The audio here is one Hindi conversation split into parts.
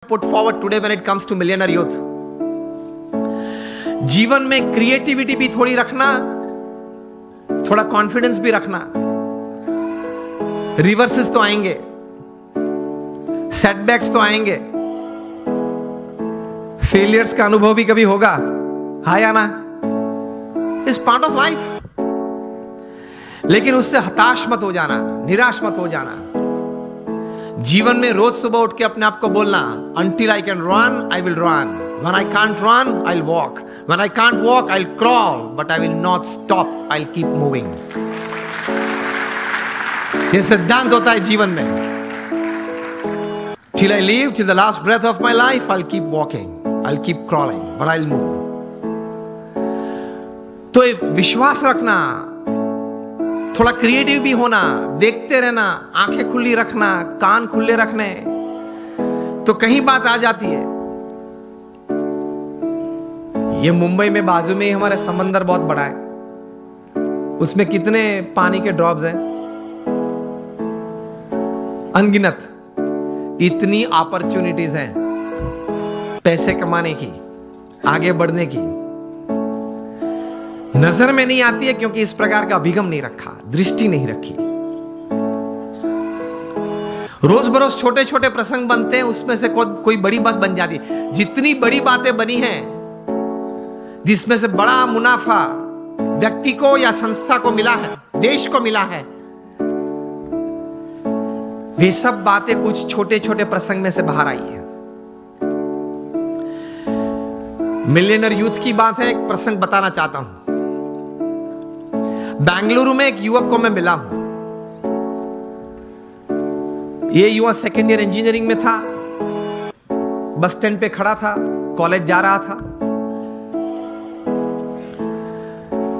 put forward today when it comes to millionaire youth. जीवन में क्रिएटिविटी भी थोड़ी रखना, थोड़ा कॉन्फिडेंस भी रखना. रिवर्सेस तो आएंगे, सेटबैक्स तो आएंगे, फेलियर्स का अनुभव भी कभी होगा, हाँ या ना? Is part of life. लेकिन उससे हताश मत हो जाना, निराश मत हो जाना. जीवन में रोज सुबह उठ के अपने आप को बोलना, until I can run, I will run. When I can't run, I'll walk. When I can't walk, I'll crawl. But I will not stop. I'll keep moving. ये सिद्धांत होता है जीवन में. Till I live, till the last breath of my life, I'll keep walking. I'll keep crawling, but I'll move. तो ये विश्वास रखना, थोड़ा क्रिएटिव भी होना, देखते रहना, आंखें खुली रखना, कान खुले रखने, तो कहीं बात आ जाती है. ये मुंबई में बाजू में ही हमारा समंदर बहुत बड़ा है. उसमें कितने पानी के ड्रॉप्स हैं? अनगिनत. इतनी अपॉर्चुनिटीज हैं पैसे कमाने की, आगे बढ़ने की. नजर में नहीं आती है क्योंकि इस प्रकार का अभिगम नहीं रखा, दृष्टि नहीं रखी. रोज बरोज छोटे छोटे प्रसंग बनते हैं, उसमें से कोई बड़ी बात बन जाती है. जितनी बड़ी बातें बनी हैं, जिसमें से बड़ा मुनाफा व्यक्ति को या संस्था को मिला है, देश को मिला है, वे सब बातें कुछ छोटे छोटे प्रसंग में से बाहर आई है. मिलियनर यूथ की बात है. एक प्रसंग बताना चाहता हूं. बेंगलुरु में एक युवक को मैं मिला हूं. ये युवक सेकेंड ईयर इंजीनियरिंग में था. बस स्टैंड पे खड़ा था, कॉलेज जा रहा था.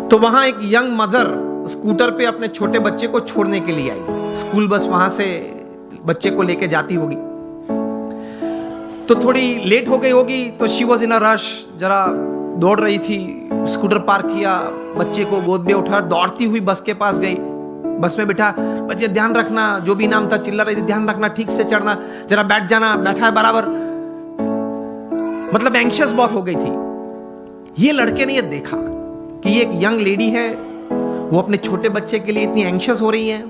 तो वहां एक यंग मदर स्कूटर पे अपने छोटे बच्चे को छोड़ने के लिए आई. स्कूल बस वहां से बच्चे को लेके जाती होगी, तो थोड़ी लेट हो गई होगी. तो she was in a rush, जरा दौड़ रही थी. स्कूटर पार्क किया, बच्चे को गोद में उठा, दौड़ती हुई बस के पास गई. बस में बिठा, बच्चे ध्यान रखना, जो भी नाम था चिल्ला रही थी, ध्यान रखना, ठीक से चढ़ना, जरा बैठ जाना, बैठा है बराबर. मतलब एंग्शियस बहुत हो गई थी. ये लड़के ने ये देखा कि ये एक यंग लेडी है, वो अपने छोटे बच्चे के लिए इतनी एंग्शियस हो रही है.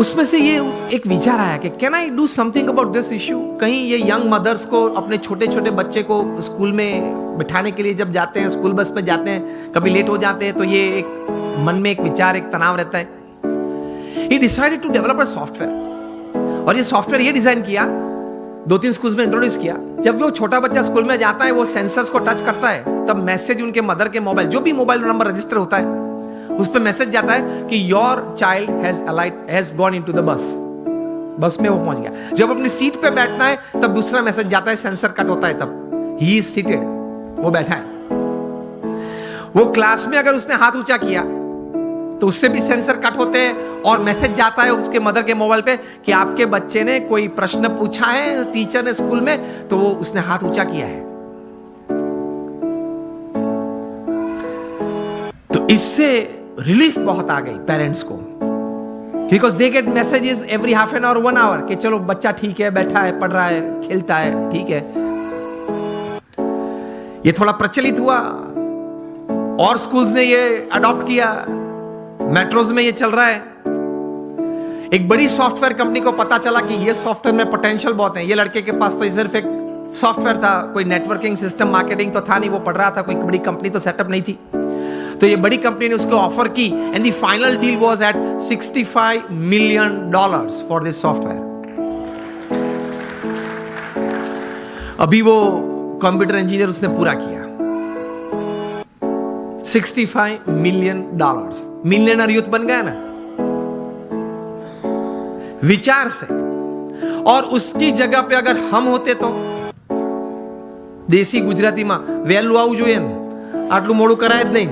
उसमें से ये एक विचार आया कि can I do something about this issue. कहीं ये यंग मदर्स को अपने छोटे छोटे बच्चे को स्कूल में बिठाने के लिए जब जाते हैं, स्कूल बस में जाते हैं, कभी लेट हो जाते हैं, तो ये एक मन में एक विचार, एक तनाव रहता है. He decided to develop a software. और ये सॉफ्टवेयर ये डिजाइन किया, 2-3 स्कूल्स में इंट्रोड्यूस किया. जब भी वो छोटा बच्चा स्कूल में जाता है, वो सेंसर्स को टच करता है, तब मैसेज उनके मदर के मोबाइल, जो भी मोबाइल नंबर रजिस्टर होता है, उस पे मैसेज जाता है कि your child has gone into the bus. बस में वो पहुंच गया. जब अपनी सीट पे बैठना है, तब दूसरा मैसेज जाता है, सेंसर कट होता है, तब ही इज सीटेड, वो बैठा है. वो क्लास में अगर उसने हाथ ऊंचा किया तो उससे भी सेंसर कट होते हैं, और मैसेज जाता है उसके मदर के मोबाइल पे कि आपके बच्चे ने कोई प्रश्न पूछा है टीचर ने स्कूल में, तो वो उसने हाथ ऊंचा किया है. तो इससे रिलीफ बहुत आ गई पेरेंट्स को, because they get messages every half an hour, 1 hour, कि चलो बच्चा ठीक है, बैठा है, पढ़ रहा है, खेलता है, ठीक है. ये थोड़ा प्रचलित हुआ और स्कूल्स ने ये अडॉप्ट किया. मेट्रोज में ये चल रहा है. एक बड़ी सॉफ्टवेयर कंपनी को पता चला कि ये सॉफ्टवेयर में पोटेंशियल बहुत है. ये लड़के के पास तो ये सिर्फ एक सॉफ्टवेयर था, कोई नेटवर्किंग सिस्टम, मार्केटिंग तो था नहीं. वो पढ़ रहा था, कोई बड़ी कंपनी तो सेटअप नहीं थी. तो ये बड़ी कंपनी ने उसको ऑफर की, and the final deal was at $65 million for this software. अभी वो कंप्यूटर इंजीनियर उसने पूरा किया. $65 million. मिलियनर यूथ बन गया ना विचार से. और उसकी जगह पे अगर हम होते तो દેશી ગુજરાતીમાં વહેલું આવવું જોઈએ ને, આટલું મોડું કરાય જ નહીં.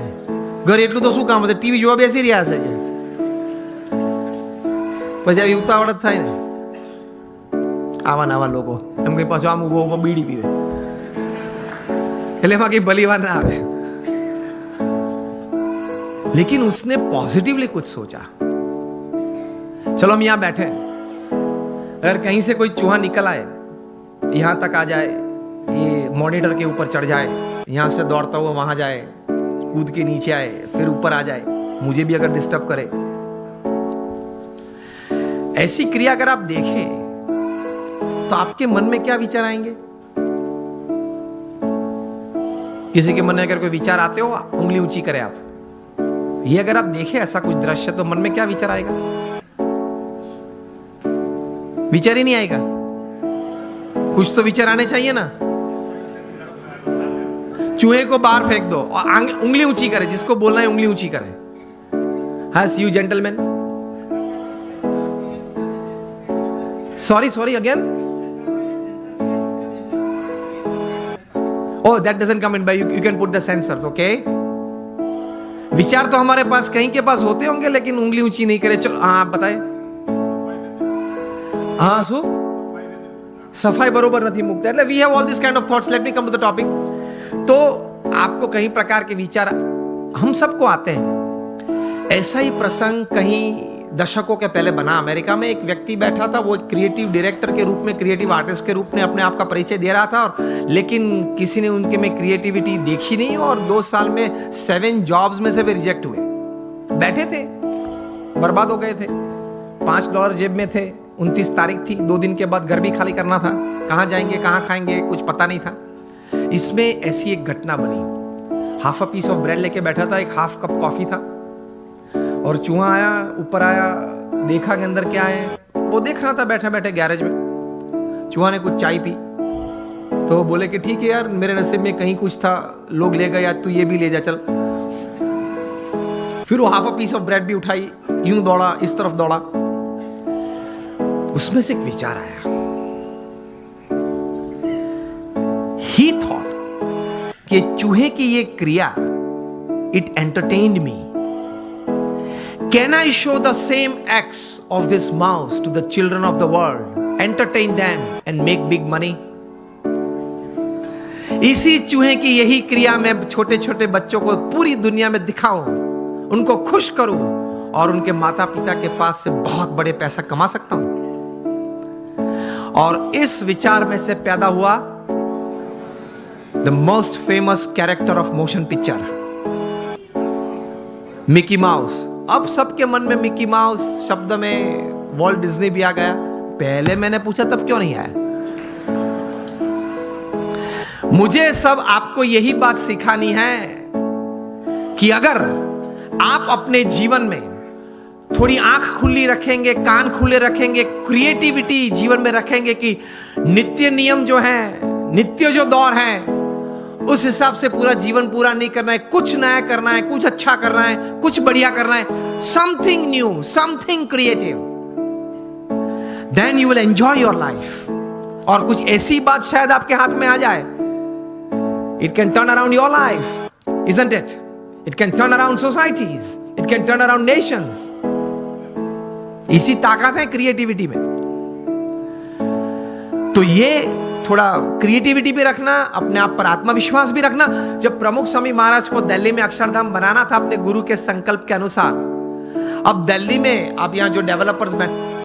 ઘરે એટલું તો શું કામ હશે, ટીવી જોવા બેસી રહ્યા છે. પછી આવી ઉતાવળ જ થાય ને. આવા નવા લોકો એમ કઈ પાછું આમ ઉભો બીડી પીવે, એટલે એમાં કઈ ભલી વાત ના આવે. लेकिन उसने पॉजिटिवली कुछ सोचा. चलो हम यहां बैठे, अगर कहीं से कोई चूहा निकल आए, यहां तक आ जाए, ये मॉनिटर के ऊपर चढ़ जाए, यहां से दौड़ता हुआ वहां जाए, कूद के नीचे आए, फिर ऊपर आ जाए, मुझे भी अगर डिस्टर्ब करे, ऐसी क्रिया अगर आप देखें तो आपके मन में क्या विचार आएंगे? किसी के मन में अगर कोई विचार आते हो, उंगली ऊंची करें आप। ये अगर आप देखें ऐसा कुछ दृश्य, तो मन में क्या विचार आएगा? विचार ही नहीं आएगा। कुछ तो विचार आने चाहिए ना। चूहे को बाहर फेंक दो और उंगली ऊंची करे, जिसको बोलना है उंगली ऊंची करे। Has you gentlemen? Sorry again. Oh, that doesn't come in by you can put the sensors, okay? विचार तो हमारे पास कहीं के पास होते होंगे, लेकिन उंगली ऊंची नहीं करे। चलो हाँ आप बताए। हाँ सो सफाई बरोबर नहीं मुक्त है। We have all this kind of thoughts. Let me come to the topic. तो आपको कई प्रकार के विचार हम सबको आते हैं। ऐसा ही प्रसंग कहीं दशकों के पहले बना। अमेरिका में एक व्यक्ति बैठा था, वो क्रिएटिव डायरेक्टर के रूप में, क्रिएटिव आर्टिस्ट के रूप में अपने आप का परिचय दे रहा था, और लेकिन किसी ने उनके में क्रिएटिविटी देखी नहीं, और 2 साल में 7 जॉब्स में से वे रिजेक्ट हुए। बैठे थे, बर्बाद हो गए थे, $5 जेब में थे, 29 तारीख थी, 2 दिन के बाद घर भी खाली करना था, कहां जाएंगे कहां खाएंगे कुछ पता नहीं था। इसमें ऐसी एक घटना बनी। Half a piece of bread लेके बैठा था, एक हाफ कप कॉफी था, और चूहा आया, ऊपर आया, देखा कि अंदर क्या है। वो देख रहा था बैठे बैठे गैरेज में। चूहा ने कुछ चाय पी, तो बोले कि ठीक है यार, मेरे नसीब में कहीं कुछ था, लोग ले गए, यार तू ये भी ले जा चल। फिर वो half a piece of bread भी उठाई, यूं दौड़ा, इस तरफ दौड़ा। उसमें से एक विचार आया। ही थॉट कि चूहे की ये क्रिया, it entertained me. Can I show the same acts of this mouse to the children of the world, entertain them and make big money? इसी चूहे की यही क्रिया मैं छोटे छोटे बच्चों को पूरी दुनिया में दिखाऊं, उनको खुश करूं, और उनके माता पिता के पास से बहुत बड़े पैसा कमा सकता हूं। और इस विचार में से पैदा हुआ the most famous character of motion picture, Mickey mouse. अब सबके मन में मिकी माउस शब्द में वॉल्ट डिज्नी भी आ गया। पहले मैंने पूछा तब क्यों नहीं आया? मुझे सब आपको यही बात सिखानी है कि अगर आप अपने जीवन में थोड़ी आंख खुली रखेंगे, कान खुले रखेंगे, क्रिएटिविटी जीवन में रखेंगे कि नित्य नियम जो है, नित्य जो दौर है, उस हिसाब से पूरा जीवन पूरा नहीं करना है, कुछ नया करना है, कुछ अच्छा करना है, कुछ बढ़िया करना है, something new, something creative, then you will enjoy your life. और कुछ ऐसी बात शायद आपके हाथ में आ जाए, it can turn around your life, isn't it? It can turn around societies, it can turn around Nations. इसी ताकत है क्रिएटिविटी में। तो ये थोड़ा क्रिएटिविटी भी रखना, अपने आप पर आत्मविश्वास भी रखना। जब प्रमुख स्वामी महाराज को दिल्ली में अक्षरधाम बनाना था अपने गुरु के संकल्प के अनुसार, अब दिल्ली में आप यहां जो डेवलपर्स बैठे